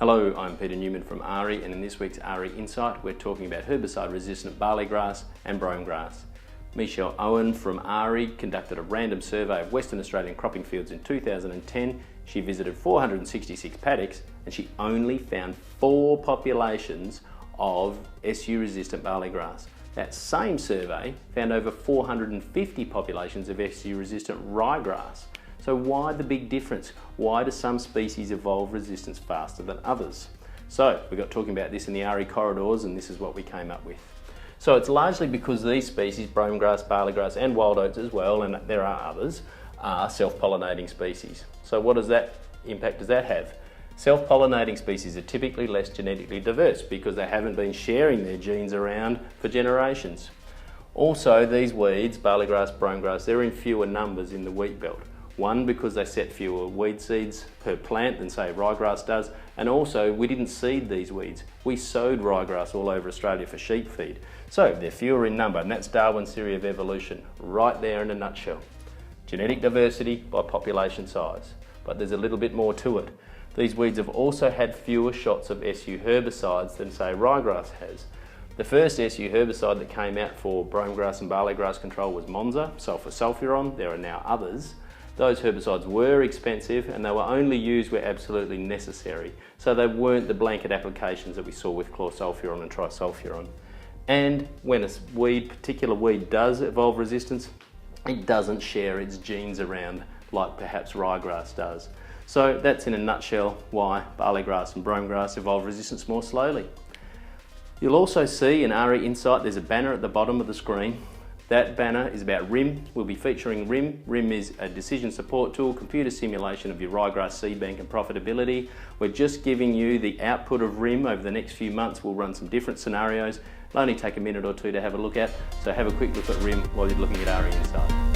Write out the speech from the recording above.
Hello, I'm Peter Newman from AHRI, and in this week's AHRI Insight we're talking about herbicide-resistant barley grass and brome grass. Michelle Owen from AHRI conducted a random survey of Western Australian cropping fields in 2010. She visited 466 paddocks and she only found 4 populations of SU-resistant barley grass. That same survey found over 450 populations of SU-resistant ryegrass. So why the big difference? Why do some species evolve resistance faster than others? So we got talking about this in the AHRI corridors, and this is what we came up with. So it's largely because these species, brome grass, barley grass and wild oats as well, and there are others, are self-pollinating species. So what impact does that have? Self-pollinating species are typically less genetically diverse because they haven't been sharing their genes around for generations. Also, these weeds, barley grass, brome grass, they're in fewer numbers in the wheat belt. One, because they set fewer weed seeds per plant than say ryegrass does, and also we didn't seed these weeds. We sowed ryegrass all over Australia for sheep feed. So they're fewer in number, and that's Darwin's theory of evolution, right there in a nutshell. Genetic diversity by population size, but there's a little bit more to it. These weeds have also had fewer shots of SU herbicides than say ryegrass has. The first SU herbicide that came out for brome grass and barley grass control was Monza, sulfur-sulfuron. There are now others. Those herbicides were expensive and they were only used where absolutely necessary. So they weren't the blanket applications that we saw with chlorsulfuron and trisulfuron. And when a particular weed does evolve resistance, it doesn't share its genes around like perhaps ryegrass does. So that's in a nutshell why barley grass and brome grass evolve resistance more slowly. You'll also see in AHRI Insight there's a banner at the bottom of the screen. That banner is about RIM. We'll be featuring RIM. RIM is a decision support tool, computer simulation of your ryegrass seed bank and profitability. We're just giving you the output of RIM over the next few months. We'll run some different scenarios. It'll only take a minute or two to have a look at. So have a quick look at RIM while you're looking at AHRI Insight.